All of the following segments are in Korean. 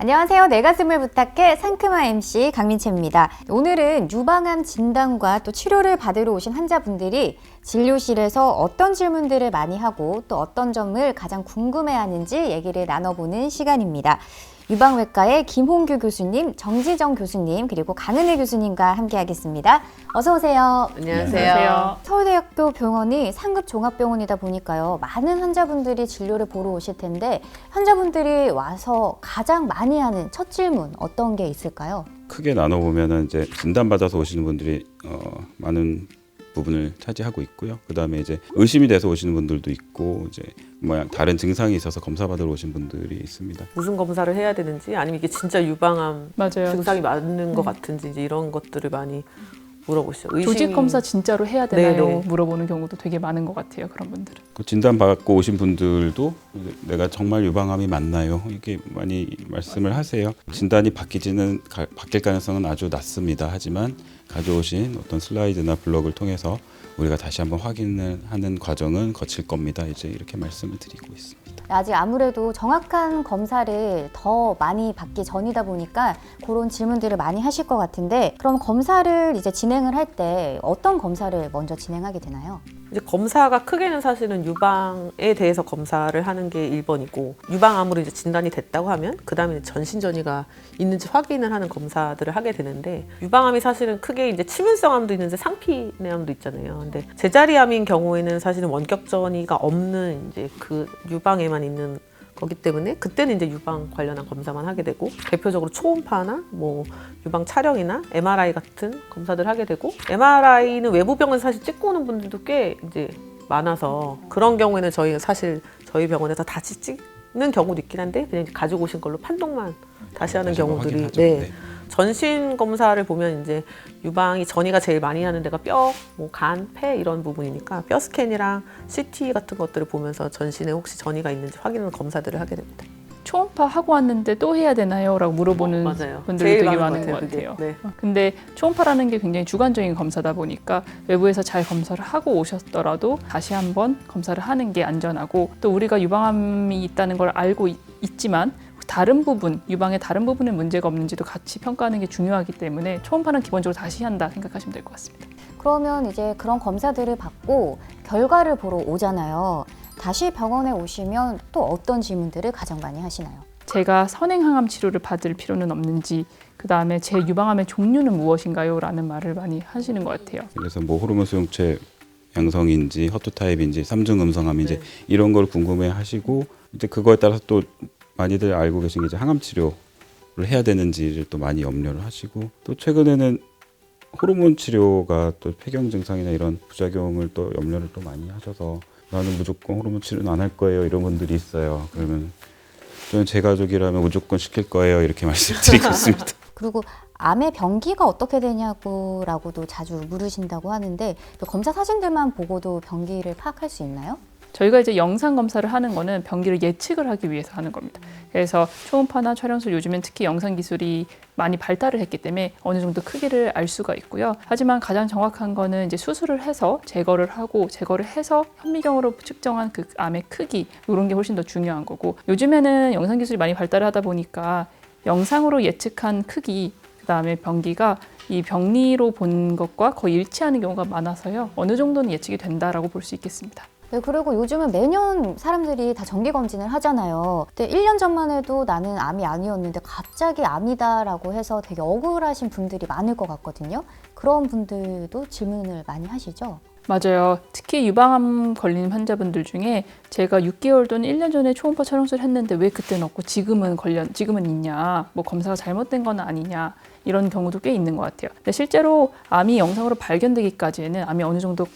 안녕하세요. 내 가슴을 부탁해 상큼한 MC 강민채입니다. 오늘은 유방암 진단과 또 치료를 받으러 오신 환자분들이 진료실에서 어떤 질문들을 많이 하고 또 어떤 점을 가장 궁금해하는지 얘기를 나눠보는 시간입니다. 유방외과의 김홍규 교수님, 정지정 교수님, 그리고 강은혜 교수님과 함께하겠습니다. 어서 오세요. 안녕하세요. 서울대학교 병원이 상급 종합병원이다 보니까요. 많은 환자분들이 진료를 보러 오실 텐데 환자분들이 와서 가장 많이 하는 첫 질문 어떤 게 있을까요? 크게 나눠보면은 이제 진단받아서 오시는 분들이 많은 부분을 차지하고 있고요. 그 다음에 이제 의심이 돼서 오시는 분들도 있고 이제 다른 증상이 있어서 검사 받으러 오신 분들이 있습니다. 무슨 검사를 해야 되는지 아니면 이게 진짜 유방암 맞아요. 증상이 맞는 것 같은지 이제 이런 것들을 많이 물어보시죠. 조직 검사 진짜로 해야 되나요? 네네. 물어보는 경우도 되게 많은 것 같아요. 그런 분들은. 그 진단받고 오신 분들도 내가 정말 유방암이 맞나요? 이렇게 많이 말씀을 하세요. 진단이 바뀔 가능성은 아주 낮습니다. 하지만 가져오신 어떤 슬라이드나 블록을 통해서 우리가 다시 한번 확인을 하는 과정은 거칠 겁니다. 이제 이렇게 말씀을 드리고 있습니다. 아직 아무래도 정확한 검사를 더 많이 받기 전이다 보니까 그런 질문들을 많이 하실 것 같은데 그럼 검사를 이제 진행을 할 때 어떤 검사를 먼저 진행하게 되나요? 이제 검사가 크게는 사실은 유방에 대해서 검사를 하는 게 1번이고 유방암으로 이제 진단이 됐다고 하면 그 다음에 전신 전이가 있는지 확인을 하는 검사들을 하게 되는데 유방암이 사실은 크게 이제 치문성암도 있는데 상피내암도 있잖아요. 근데 제자리암인 경우에는 사실은 원격 전이가 없는 이제 그 유방에만 있는 거기 때문에 그때는 이제 유방 관련한 검사만 하게 되고 대표적으로 초음파나 뭐 유방 촬영이나 MRI 같은 검사들 하게 되고 MRI는 외부 병원에서 사실 찍고 오는 분들도 꽤 이제 많아서 그런 경우에는 저희가 사실 저희 병원에서 다시 찍는 경우도 있긴 한데 그냥 가지고 오신 걸로 판독만 다시 하는 경우들이 네. 전신 검사를 보면 이제 유방이 전이가 제일 많이 하는 데가 뼈, 뭐 간, 폐 이런 부분이니까 뼈 스캔이랑 CT 같은 것들을 보면서 전신에 혹시 전이가 있는지 확인하는 검사들을 하게 됩니다. 초음파 하고 왔는데 또 해야 되나요? 라고 물어보는 분들이 되게 많은 것 같아요. 네. 근데 초음파라는 게 굉장히 주관적인 검사다 보니까 외부에서 잘 검사를 하고 오셨더라도 다시 한번 검사를 하는 게 안전하고 또 우리가 유방암이 있다는 걸 알고 있지만 다른 부분, 유방의 다른 부분에 문제가 없는지도 같이 평가하는 게 중요하기 때문에 초음파는 기본적으로 다시 한다 생각하시면 될 것 같습니다. 그러면 이제 그런 검사들을 받고 결과를 보러 오잖아요. 다시 병원에 오시면 또 어떤 질문들을 가장 많이 하시나요? 제가 선행항암 치료를 받을 필요는 없는지 그 다음에 제 유방암의 종류는 무엇인가요? 라는 말을 많이 하시는 것 같아요. 그래서 뭐 호르몬 수용체 양성인지 허투 타입인지 삼중 음성암인지 이런 걸 궁금해 하시고 이제 그거에 따라서 또 많이들 알고 계신 게 이제 항암 치료를 해야 되는지를 또 많이 염려를 하시고 또 최근에는 호르몬 치료가 또 폐경 증상이나 이런 부작용을 또 염려를 또 많이 하셔서 나는 무조건 호르몬 치료는 안 할 거예요 이런 분들이 있어요. 그러면 저는 제 가족이라면 무조건 시킬 거예요 이렇게 말씀드리고 있습니다. 그리고 암의 병기가 어떻게 되냐고라고도 자주 물으신다고 하는데 검사 사진들만 보고도 병기를 파악할 수 있나요? 저희가 이제 영상 검사를 하는 거는 병기를 예측을 하기 위해서 하는 겁니다. 그래서 초음파나 촬영술 요즘엔 특히 영상 기술이 많이 발달을 했기 때문에 어느 정도 크기를 알 수가 있고요. 하지만 가장 정확한 거는 이제 수술을 해서 제거를 해서 현미경으로 측정한 그 암의 크기 이런 게 훨씬 더 중요한 거고 요즘에는 영상 기술이 많이 발달을 하다 보니까 영상으로 예측한 크기 그다음에 병기가 이 병리로 본 것과 거의 일치하는 경우가 많아서요. 어느 정도는 예측이 된다라고 볼 수 있겠습니다. 네, 그리고 요즘은 매년 사람들이 다 정기검진을 하잖아요. 근데 1년 전만 해도 나는 암이 아니었는데 갑자기 암이다라고 해서 되게 억울하신 분들이 많을 것 같거든요. 그런 분들도 질문을 많이 하시죠? 맞아요. 특히 유방암 걸린 환자분들 중에 제가 6개월 또는 1년 전에 초음파 촬영술 했는데 왜 그때는 없고 지금은 있냐, 뭐 검사가 잘못된 건 아니냐 이런 경우도 꽤 있는 것 같아요. 근데 실제로 암이 영상으로 발견되기까지에는 암이 어느 정도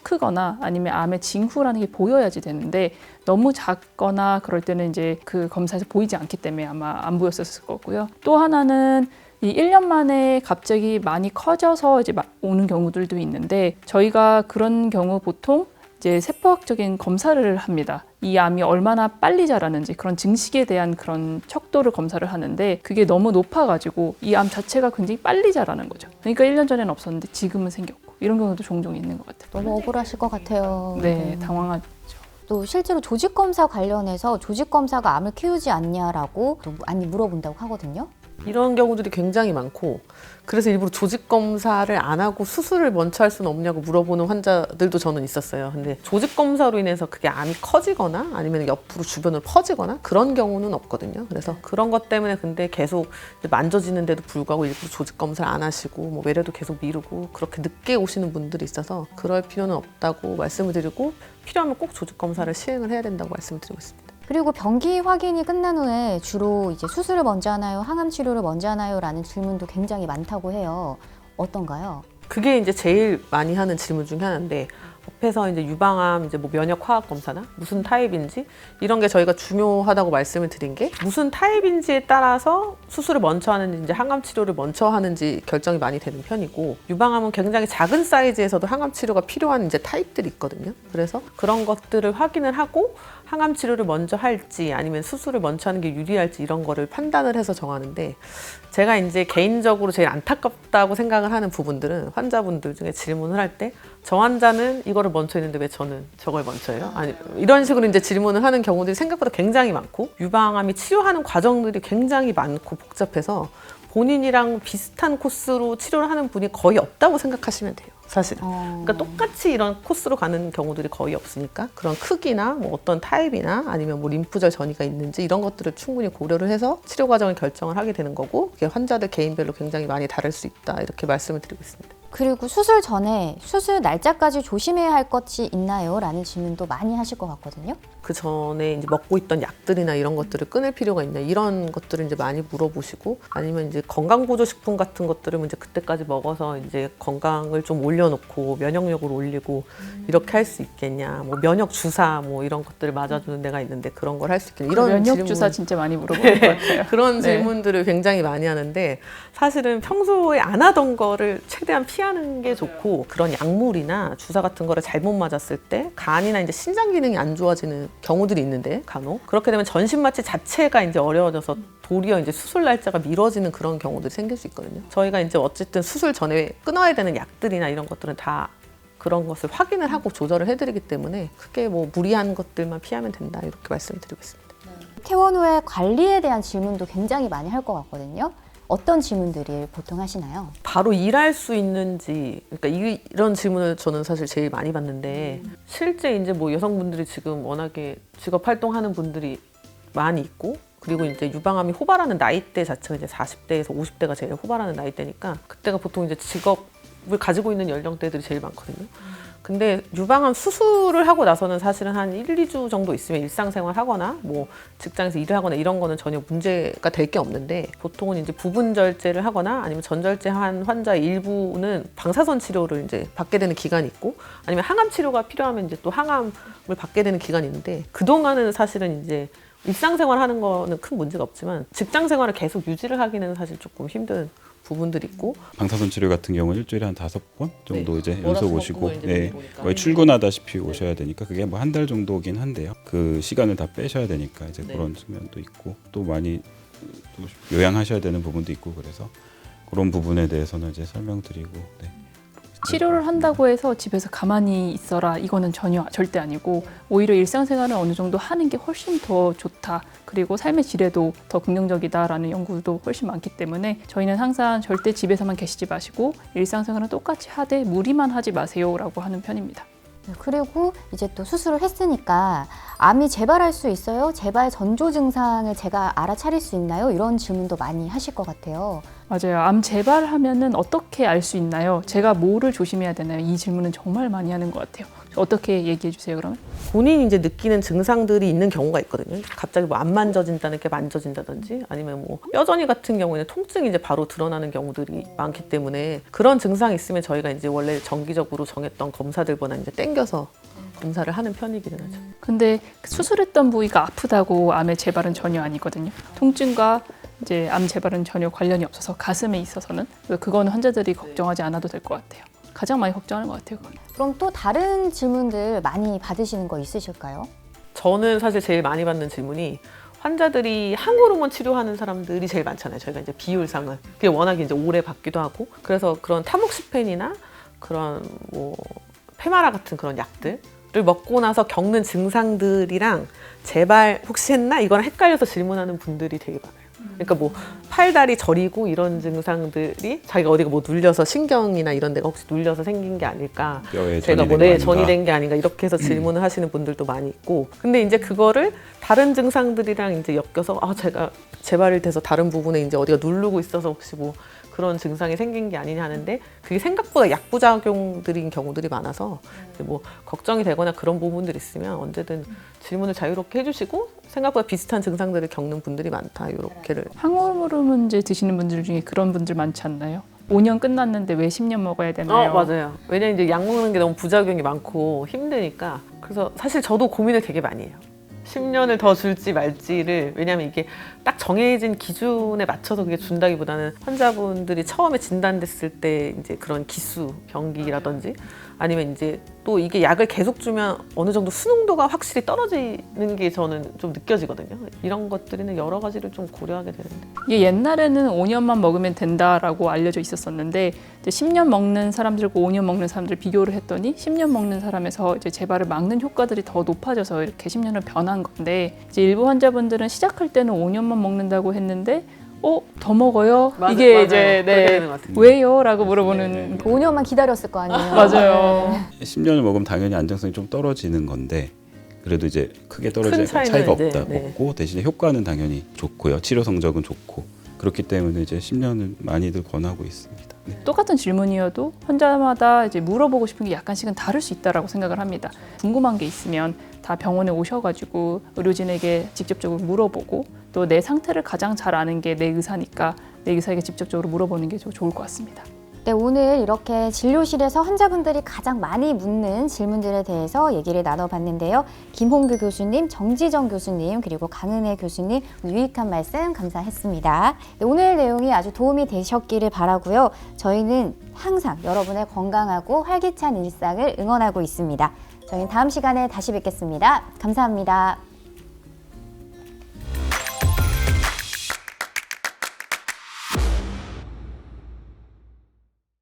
크거나 아니면 암의 징후라는 게 보여야지 되는데 너무 작거나 그럴 때는 이제 그 검사에서 보이지 않기 때문에 아마 안 보였었을 거고요. 또 하나는 이 1년 만에 갑자기 많이 커져서 이제 오는 경우들도 있는데 저희가 그런 경우 보통 이제 세포학적인 검사를 합니다. 이 암이 얼마나 빨리 자라는지 그런 증식에 대한 그런 척도를 검사를 하는데 그게 너무 높아가지고 이 암 자체가 굉장히 빨리 자라는 거죠. 그러니까 1년 전에는 없었는데 지금은 생겼고 이런 경우도 종종 있는 것 같아요. 너무 억울하실 것 같아요. 네, 당황하죠. 또 실제로 조직 검사 관련해서 조직 검사가 암을 키우지 않냐라고 또 많이 물어본다고 하거든요. 이런 경우들이 굉장히 많고 그래서 일부러 조직 검사를 안 하고 수술을 먼저 할 수는 없냐고 물어보는 환자들도 저는 있었어요. 근데 조직 검사로 인해서 그게 암이 커지거나 아니면 옆으로 주변으로 퍼지거나 그런 경우는 없거든요. 그래서 그런 것 때문에 근데 계속 만져지는데도 불구하고 일부러 조직 검사를 안 하시고 뭐 외래도 계속 미루고 그렇게 늦게 오시는 분들이 있어서 그럴 필요는 없다고 말씀을 드리고 필요하면 꼭 조직 검사를 시행을 해야 된다고 말씀을 드리고 있습니다. 그리고 병기 확인이 끝난 후에 주로 이제 수술을 먼저 하나요? 항암 치료를 먼저 하나요? 라는 질문도 굉장히 많다고 해요. 어떤가요? 그게 이제 제일 많이 하는 질문 중에 하나인데 옆에서 이제 유방암 이제 뭐 면역 화학 검사나 무슨 타입인지 이런 게 저희가 중요하다고 말씀을 드린 게 무슨 타입인지에 따라서 수술을 먼저 하는지 이제 항암 치료를 먼저 하는지 결정이 많이 되는 편이고 유방암은 굉장히 작은 사이즈에서도 항암 치료가 필요한 이제 타입들이 있거든요. 그래서 그런 것들을 확인을 하고 항암 치료를 먼저 할지 아니면 수술을 먼저 하는 게 유리할지 이런 거를 판단을 해서 정하는데 제가 이제 개인적으로 제일 안타깝다고 생각을 하는 부분들은 환자분들 중에 질문을 할 때 저 환자는 이거를 먼저 했는데 왜 저는 저걸 먼저 해요? 아니 이런 식으로 이제 질문을 하는 경우들이 생각보다 굉장히 많고 유방암이 치료하는 과정들이 굉장히 많고 복잡해서 본인이랑 비슷한 코스로 치료를 하는 분이 거의 없다고 생각하시면 돼요. 사실은. 그러니까 똑같이 이런 코스로 가는 경우들이 거의 없으니까 그런 크기나 뭐 어떤 타입이나 아니면 뭐 림프절 전이가 있는지 이런 것들을 충분히 고려를 해서 치료 과정을 결정을 하게 되는 거고 그게 환자들 개인별로 굉장히 많이 다를 수 있다 이렇게 말씀을 드리고 있습니다. 그리고 수술 전에 수술 날짜까지 조심해야 할 것이 있나요? 라는 질문도 많이 하실 것 같거든요. 그 전에 이제 먹고 있던 약들이나 이런 것들을 끊을 필요가 있나 이런 것들을 이제 많이 물어보시고 아니면 이제 건강보조식품 같은 것들을 이제 그때까지 먹어서 이제 건강을 좀 올려놓고 면역력을 올리고 이렇게 할 수 있겠냐 뭐 면역 주사 뭐 이런 것들을 맞아주는 데가 있는데 그런 걸 할 수 있겠냐 이런 면역 질문. 주사 진짜 많이 물어보는 것 같아요. 그런 네. 질문들을 굉장히 많이 하는데 사실은 평소에 안 하던 거를 최대한 피하는 게 좋고 그런 약물이나 주사 같은 거를 잘못 맞았을 때 간이나 이제 신장 기능이 안 좋아지는 경우들이 있는데 간혹 그렇게 되면 전신 마취 자체가 이제 어려워져서 도리어 이제 수술 날짜가 미뤄지는 그런 경우들이 생길 수 있거든요. 저희가 이제 어쨌든 수술 전에 끊어야 되는 약들이나 이런 것들은 다 그런 것을 확인을 하고 조절을 해드리기 때문에 크게 뭐 무리한 것들만 피하면 된다 이렇게 말씀을 드리고 있습니다. 퇴원 후에 관리에 대한 질문도 굉장히 많이 할 것 같거든요. 어떤 질문들을 보통 하시나요? 바로 일할 수 있는지 그러니까 이런 질문을 저는 사실 제일 많이 받는데 실제 이제 뭐 여성분들이 지금 워낙에 직업 활동하는 분들이 많이 있고 그리고 이제 유방암이 호발하는 나이대 자체가 이제 40대에서 50대가 제일 호발하는 나이대니까 그때가 보통 이제 직업을 가지고 있는 연령대들이 제일 많거든요. 근데 유방암 수술을 하고 나서는 사실은 한 1, 2주 정도 있으면 일상생활 하거나 뭐 직장에서 일을 하거나 이런 거는 전혀 문제가 될 게 없는데 보통은 이제 부분 절제를 하거나 아니면 전절제한 환자 일부는 방사선 치료를 이제 받게 되는 기간이 있고 아니면 항암 치료가 필요하면 이제 또 항암을 받게 되는 기간이 있는데 그동안은 사실은 이제 일상생활 하는 거는 큰 문제가 없지만 직장 생활을 계속 유지를 하기는 사실 조금 힘든 부분들이 있고 방사선 치료 같은 경우는 일주일에 한 5번 정도 네. 이제 월화수 연속 오시고 목금을 이제 네, 보니까. 거의 출근하다시피 오셔야 되니까 그게 뭐 한 달 정도긴 한데요. 그 시간을 다 빼셔야 되니까 이제 네. 그런 측면도 있고 또 많이 또 요양하셔야 되는 부분도 있고 그래서 그런 부분에 대해서는 이제 설명드리고 네. 치료를 한다고 해서 집에서 가만히 있어라 이거는 전혀 절대 아니고 오히려 일상생활을 어느 정도 하는 게 훨씬 더 좋다. 그리고 삶의 질에도 더 긍정적이다라는 연구도 훨씬 많기 때문에 저희는 항상 절대 집에서만 계시지 마시고 일상생활은 똑같이 하되 무리만 하지 마세요라고 하는 편입니다. 그리고 이제 또 수술을 했으니까 암이 재발할 수 있어요? 재발 전조 증상을 제가 알아차릴 수 있나요? 이런 질문도 많이 하실 것 같아요. 맞아요. 암 재발하면은 어떻게 알 수 있나요? 제가 뭐를 조심해야 되나요? 이 질문은 정말 많이 하는 것 같아요. 어떻게 얘기해 주세요, 그러면? 본인이 이제 느끼는 증상들이 있는 경우가 있거든요. 갑자기 뭐 안 만져진다는 게 만져진다든지 아니면 뭐 뼈저리 같은 경우에는 통증이 이제 바로 드러나는 경우들이 많기 때문에 그런 증상이 있으면 저희가 이제 원래 정기적으로 정했던 검사들보다 이제 땡겨서 검사를 하는 편이기는 하죠. 근데 수술했던 부위가 아프다고 암의 재발은 전혀 아니거든요. 통증과 이제 암 재발은 전혀 관련이 없어서 가슴에 있어서는 그거는 환자들이 걱정하지 않아도 될 것 같아요. 가장 많이 걱정하는 것 같아요. 그건. 그럼 또 다른 질문들 많이 받으시는 거 있으실까요? 저는 사실 제일 많이 받는 질문이 환자들이 항호르몬 치료하는 사람들이 제일 많잖아요. 저희가 이제 비율상은 그게 워낙에 이제 오래 받기도 하고 그래서 그런 타목시펜이나 그런 뭐 페마라 같은 그런 약들 먹고 나서 겪는 증상들이랑 재발 혹시 했나? 이거랑 헷갈려서 질문하는 분들이 되게 많아요. 그러니까 뭐 팔다리 저리고 이런 증상들이 자기가 어디가 뭐 눌려서 신경이나 이런 데가 혹시 눌려서 생긴 게 아닐까, 뼈에 제가 뭐 전이된 거 전이 아닌가? 된 게 아닌가 이렇게 해서 질문을 하시는 분들도 많이 있고, 근데 이제 그거를 다른 증상들이랑 이제 엮여서 제가 재발이 돼서 다른 부분에 이제 어디가 누르고 있어서 혹시 뭐 그런 증상이 생긴 게 아니냐 하는데, 그게 생각보다 약부작용들인 경우들이 많아서 이제 뭐 걱정이 되거나 그런 부분들이 있으면 언제든 질문을 자유롭게 해주시고, 생각보다 비슷한 증상들을 겪는 분들이 많다, 이렇게를. 항호르몬제 드시는 분들 중에 그런 분들 많지 않나요? 5년 끝났는데 왜 10년 먹어야 되나요? 맞아요. 왜냐면 이제 약 먹는 게 너무 부작용이 많고 힘드니까. 그래서 사실 저도 고민을 되게 많이 해요. 10년을 더 줄지 말지를. 왜냐하면 이게 딱 정해진 기준에 맞춰서 그게 준다기보다는 환자분들이 처음에 진단됐을 때 이제 그런 기수, 병기라든지 아니면 이제 또 이게 약을 계속 주면 어느 정도 수능도가 확실히 떨어지는 게 저는 좀 느껴지거든요. 이런 것들은 여러 가지를 좀 고려하게 되는데. 이게 옛날에는 5년만 먹으면 된다라고 알려져 있었었는데, 이제 10년 먹는 사람들과 5년 먹는 사람들 비교를 했더니 10년 먹는 사람에서 이제 재발을 막는 효과들이 더 높아져서 이렇게 10년을 변한 건데, 이제 일부 환자분들은 시작할 때는 5년만 먹는다고 했는데 더 먹어요? 이게 맞아요. 이제 그렇게 되는 것 같아요. 왜요? 라고 물어보는 5년만 기다렸을 거 아니에요. 맞아요. 10년을 먹으면 당연히 안정성이 좀 떨어지는 건데, 그래도 이제 크게 큰 떨어지는 차이는 차이가 이제, 없다 네. 없고, 대신에 효과는 당연히 좋고요. 치료 성적은 좋고, 그렇기 때문에 이제 10년을 많이들 권하고 있습니다. 네. 똑같은 질문이어도 환자마다 이제 물어보고 싶은 게 약간씩은 다를 수 있다라고 생각을 합니다. 궁금한 게 있으면 다 병원에 오셔가지고 의료진에게 직접적으로 물어보고, 또 내 상태를 가장 잘 아는 게 내 의사니까 내 의사에게 직접적으로 물어보는 게 좋을 것 같습니다. 네, 오늘 이렇게 진료실에서 환자분들이 가장 많이 묻는 질문들에 대해서 얘기를 나눠봤는데요. 김홍규 교수님, 정지정 교수님, 그리고 강은혜 교수님 유익한 말씀 감사했습니다. 네, 오늘 내용이 아주 도움이 되셨기를 바라고요. 저희는 항상 여러분의 건강하고 활기찬 일상을 응원하고 있습니다. 저희는 다음 시간에 다시 뵙겠습니다. 감사합니다.